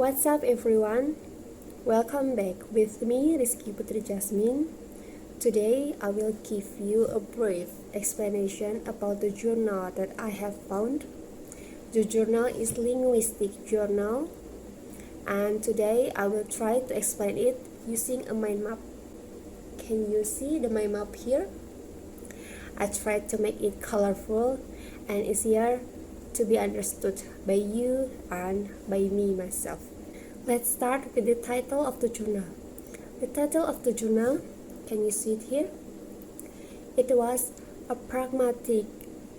What's up everyone? Welcome back with me, Rizky Putri Jasmine. Today I will give you a brief explanation about the journal that I have found. The journal is linguistic journal, and today I will try to explain it using a mind map. Can you see the mind map here? I tried to make it colorful and easier to be understood by you and by me myself. Let's start with the title of the journal. The title of the journal, can you see it here? It was a pragmatic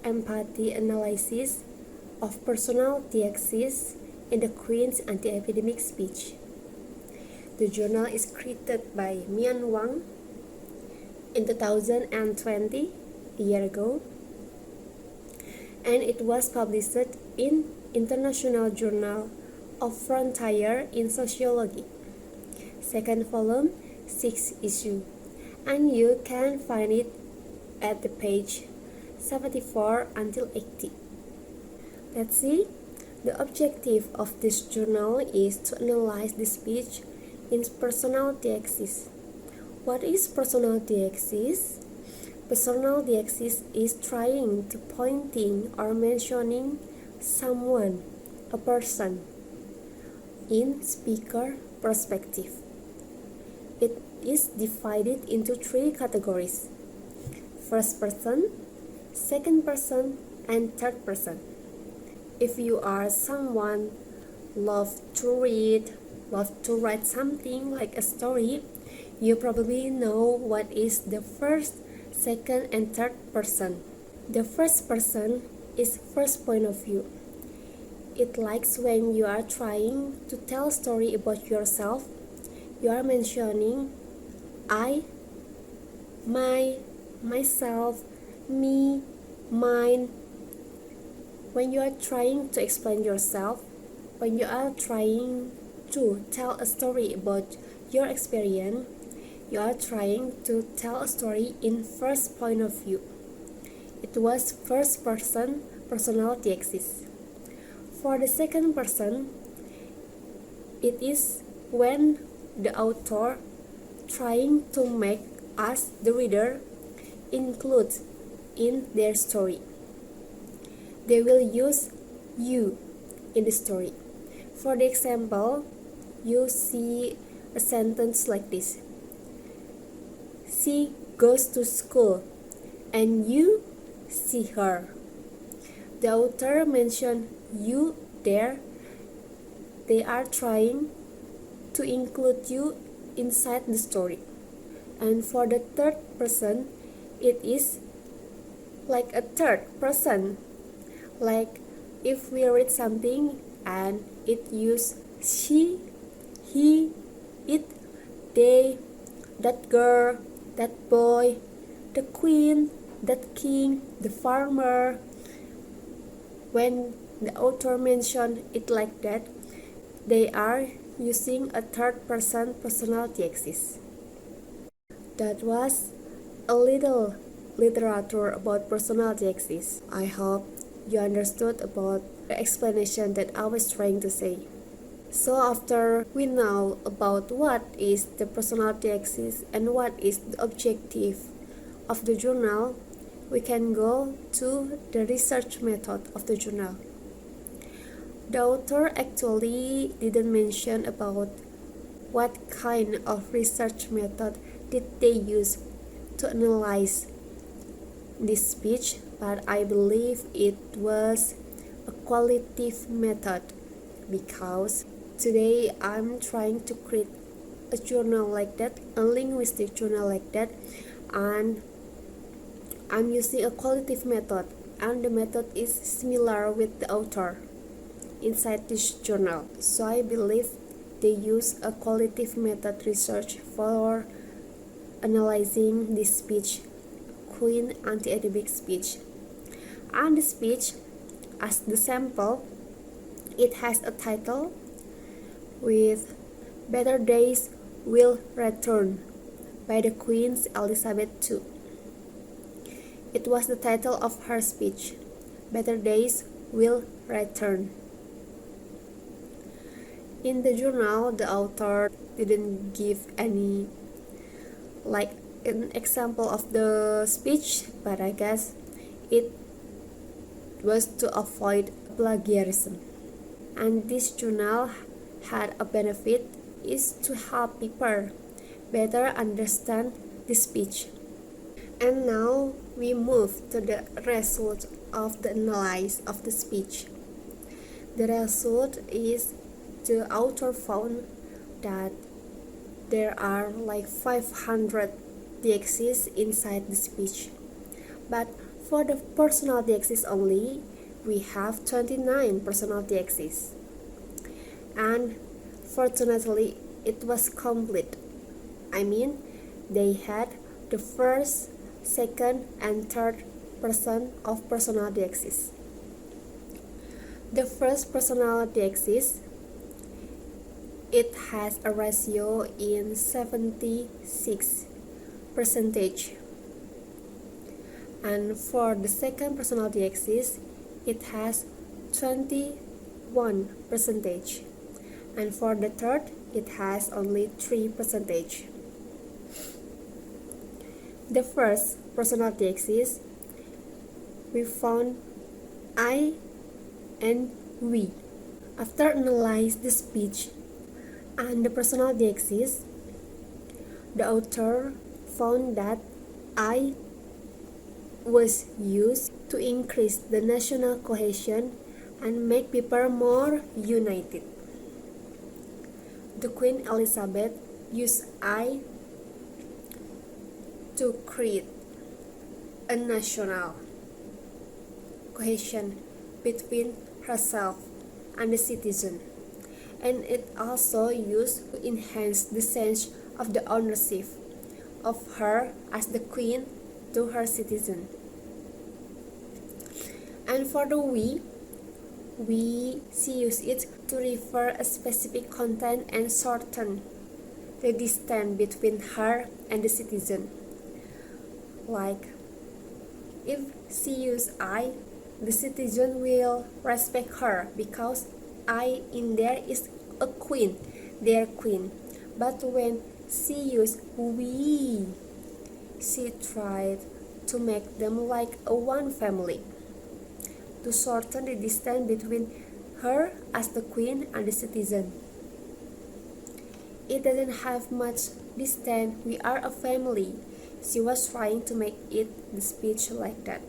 empathy analysis of personal Deixis in the Queen's anti-epidemic speech. The journal is created by Mian Wang in 2020, a year ago, and it was published in International Journal of Frontier in Sociology, second volume, 6th issue, and you can find it at the page 74 until 80. Let's see. The objective of this journal is to analyze the speech in personal Deixis. What is personal Deixis? Personal Deixis is trying to pointing or mentioning someone, a person, in speaker perspective. It is divided into 3 categories: first person, second person, and third person. If you are someone love to read, love to write something like a story, you probably know what is the first, second, and third person. The first person is first point of view. It likes when you are trying to tell a story about yourself. You are mentioning I, my, myself, me, mine. When you are trying to explain yourself, when you are trying to tell a story about your experience, you are trying to tell a story in first point of view. It was first person personal Deixis. For the second person, it is when the author trying to make us, the reader, include in their story. They will use you in the story. For the example, you see a sentence like this: she goes to school and you see her. The author mentioned you there. They are trying to include you inside the story. And for the third person, it is like a third person. Like if we read something and it use she, he, it, they, that girl, that boy, the queen, that king, the farmer. When the author mentioned it like that, they are using a third person personal Deixis. That was a little literature about personal Deixis. I hope you understood about the explanation that I was trying to say. So after we know about what is the personal Deixis and what is the objective of the journal, we can go to the research method of the journal. The author actually didn't mention about what kind of research method did they use to analyze this speech, but I believe it was a qualitative method, because today I'm trying to create a journal like that, a linguistic journal like that, and I'm using a qualitative method, and the method is similar with the author inside this journal. So I believe they use a qualitative method research for analyzing this speech, Queen anti-epidemic speech. And the speech, as the sample, it has a title with "Better Days Will Return" by the Queen Elizabeth II. It was the title of her speech, "Better Days Will Return." In the journal, the author didn't give any like an example of the speech, but I guess it was to avoid plagiarism. And this journal had a benefit is to help people better understand the speech. And now we move to the result of the analysis of the speech. The result is the author found that there are like 500 Deixis inside the speech. But for the personal Deixis only, we have 29 personal Deixis. And fortunately, it was complete. I mean, they had the first, second, and third person of personal Deixis. The first personal Deixis, it has a ratio in 76%. And for the second personal Deixis, it has 21%. And for the third, it has only 3%. The first personal Deixis, we found I and we. After analyzing the speech and the personal Deixis, the author found that I was used to increase the national cohesion and make people more united. The Queen Elizabeth used I to create a national cohesion between herself and the citizen, and it also used to enhance the sense of the ownership of her as the queen to her citizen. And for the we use it to refer a specific content and shorten the distance between her and the citizen. Like, if she use I, the citizen will respect her because I in there is a queen, their queen. But when she use we, she tried to make them like a one family, to shorten the distance between her as the queen and the citizen. It doesn't have much distance, we are a family. She was trying to make it the speech like that.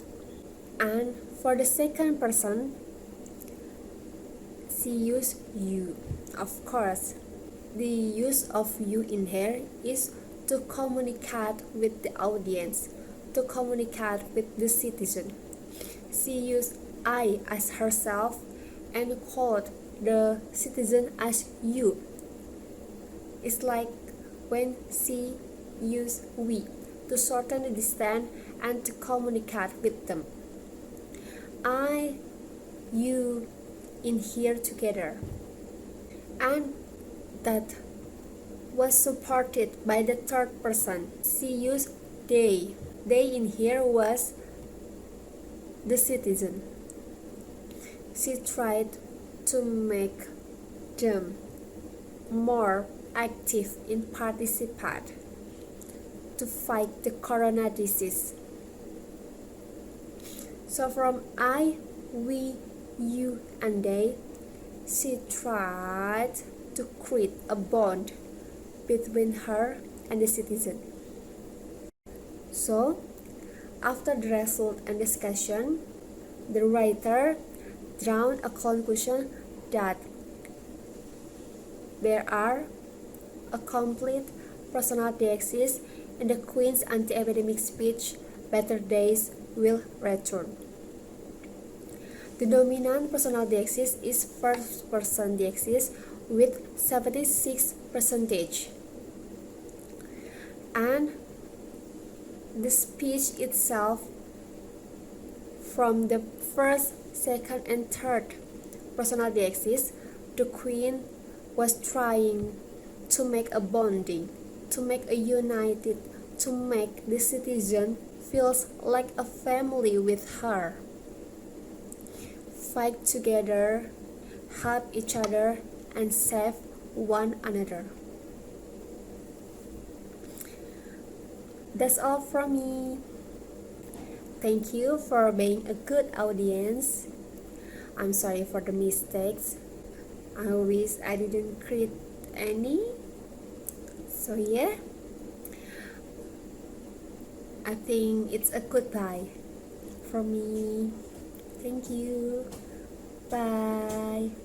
And for the second person, she used you. Of course, the use of you in here is to communicate with the audience, to communicate with the citizen. She used I as herself and called the citizen as you. It's like when she used we to shorten the distance and to communicate with them. I, you, in here together. And that was supported by the third person. She used they. They in here was the citizen. She tried to make them more active in participate to fight the corona disease. So from I, we, you, and they, she tried to create a bond between her and the citizen. So, after the result and discussion, the writer drawn a conclusion that there are a complete personal Deixis in the Queen's anti-epidemic speech, better days will return. The dominant personal Deixis is first person Deixis with 76%. And the speech itself from the first, second, and third personal Deixis, the Queen was trying to make a bonding, to make a united, to make the citizen feels like a family with her. Fight together, help each other, and save one another. That's all from me. Thank you for being a good audience. I'm sorry for the mistakes. I wish I didn't create any. So yeah, I think it's a goodbye from me. Thank you. Bye.